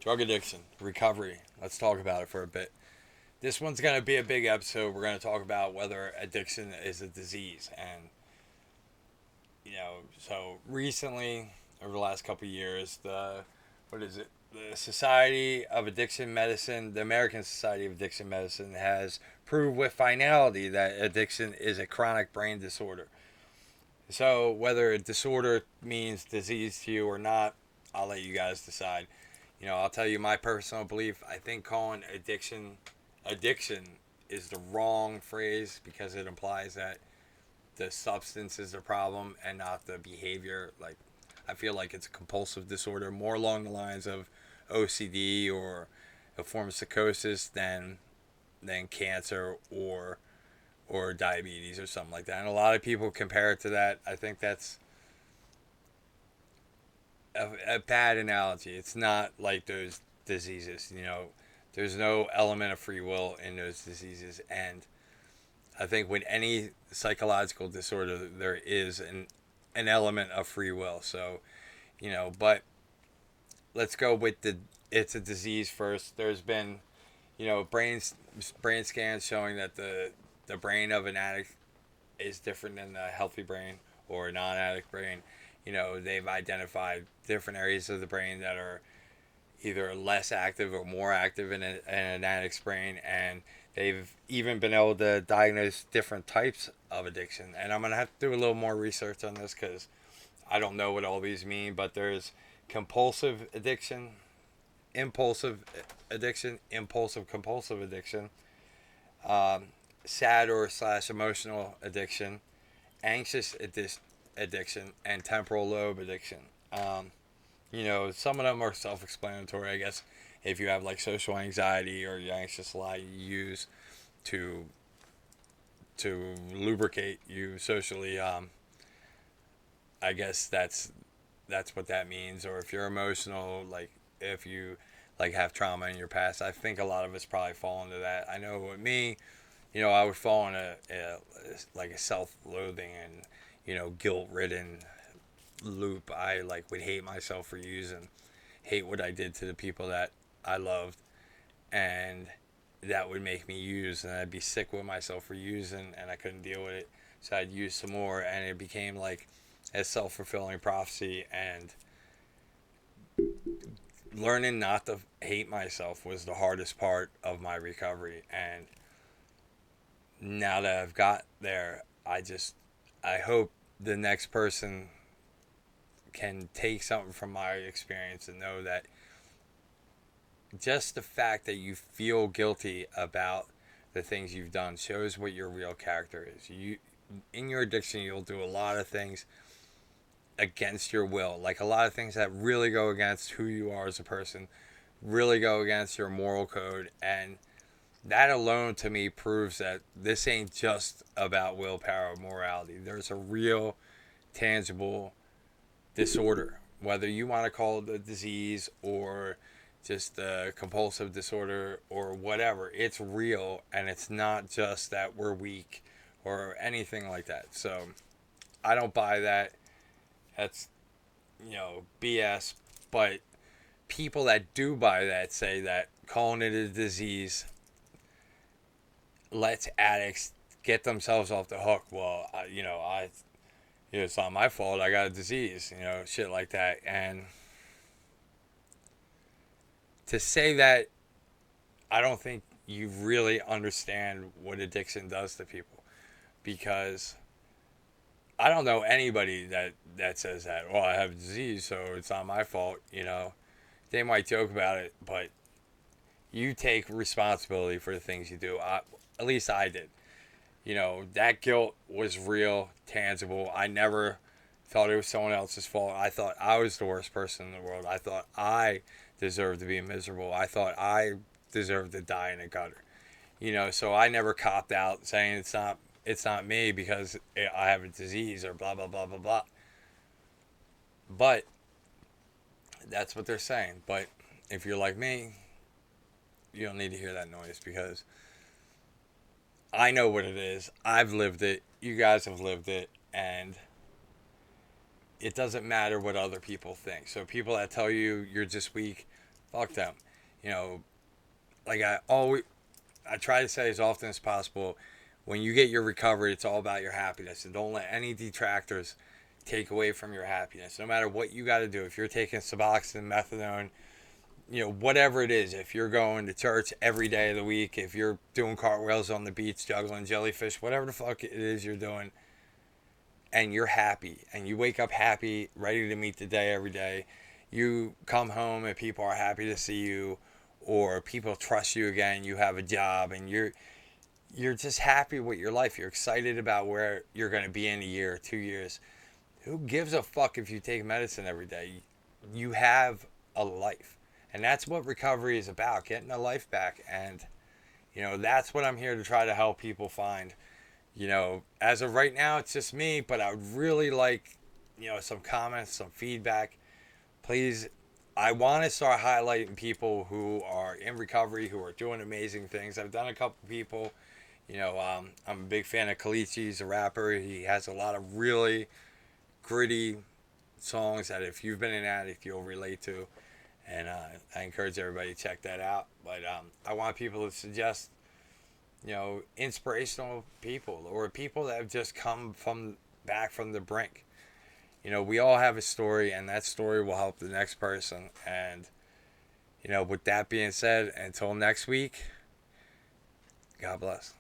Drug addiction, recovery. Let's talk about it for a bit. This one's going to be a big episode. We're going to talk about whether addiction is a disease. And, so recently, over the last couple of years, what is it? The Society of Addiction Medicine, the American Society of Addiction Medicine, has proved with finality that addiction is a chronic brain disorder. So, whether a disorder means disease to you or not, I'll let you guys decide. I'll tell you my personal belief. I think calling addiction is the wrong phrase because it implies that the substance is the problem and not the behavior. Like, I feel like it's a compulsive disorder, more along the lines of OCD or a form of psychosis than cancer or diabetes or something like that. And a lot of people compare it to that. I think that's a bad analogy. It's not like those diseases. There's no element of free will in those diseases, and I think with any psychological disorder, there is an element of free will. So, but let's go with the it's a disease first. There's been, brain scans showing that the brain of an addict is different than a healthy brain or a non-addict brain. They've identified different areas of the brain that are either less active or more active in an addict's brain, and they've even been able to diagnose different types of addiction. And I'm gonna have to do a little more research on this because I don't know what all these mean. But there's compulsive addiction, impulsive addiction, impulsive compulsive addiction, um, sad or slash emotional addiction, anxious addiction, and temporal lobe addiction. Um, some of them are self-explanatory, I guess. If you have like social anxiety or you're anxious a lot, you use to to lubricate you socially. I guess that's what that means. Or if you're emotional, like if you like have trauma in your past, I think a lot of us probably fall into that. I know with me, I would fall in like a self-loathing and guilt-ridden loop. I like would hate myself for using, hate what I did to the people that I loved, and that would make me use, and I'd be sick with myself for using, and I couldn't deal with it, so I'd use some more, and it became like a self-fulfilling prophecy. And learning not to hate myself was the hardest part of my recovery. And now that I've got there, I hope the next person can take something from my experience and know that just the fact that you feel guilty about the things you've done shows what your real character is. You in your addiction, you'll do a lot of things against your will, like a lot of things that really go against who you are as a person, really go against your moral code. And that alone to me proves that this ain't just about willpower or morality. There's a real tangible disorder, whether you want to call it a disease or just a compulsive disorder or whatever. It's real, and it's not just that we're weak or anything like that. So I don't buy that. That's BS. But people that do buy that say that calling it a disease lets addicts get themselves off the hook. Well, it's not my fault. I got a disease, shit like that. And to say that, I don't think you really understand what addiction does to people, because I don't know anybody that says that. Well, I have a disease, so it's not my fault. They might joke about it, but you take responsibility for the things you do. At least I did. That guilt was real, tangible. I never thought it was someone else's fault. I thought I was the worst person in the world. I thought I deserved to be miserable. I thought I deserved to die in a gutter. So I never copped out saying it's not me because I have a disease or blah blah blah blah blah. But that's what they're saying. But if you're like me, you don't need to hear that noise because I know what it is. I've lived it. You guys have lived it. And it doesn't matter what other people think. So people that tell you you're just weak, Fuck them. You know, like I try to say as often as possible, when you get your recovery, it's all about your happiness. And don't let any detractors take away from your happiness. No matter what you got to do, if you're taking suboxone, methadone, whatever it is, if you're going to church every day of the week, if you're doing cartwheels on the beach, juggling jellyfish, whatever the fuck it is you're doing, and you're happy, and you wake up happy, ready to meet the day every day, you come home and people are happy to see you, or people trust you again, you have a job, and you're just happy with your life. You're excited about where you're going to be in a year, 2 years. Who gives a fuck if you take medicine every day? You have a life. And that's what recovery is about, getting a life back. And, that's what I'm here to try to help people find. As of right now, it's just me, but I would really like, some comments, some feedback. Please, I want to start highlighting people who are in recovery, who are doing amazing things. I've done a couple people. I'm a big fan of Kalichi. He's a rapper. He has a lot of really gritty songs that if you've been an addict, you'll relate to. And I encourage everybody to check that out. But I want people to suggest, inspirational people or people that have just come back from the brink. We all have a story, and that story will help the next person. And, with that being said, until next week, God bless.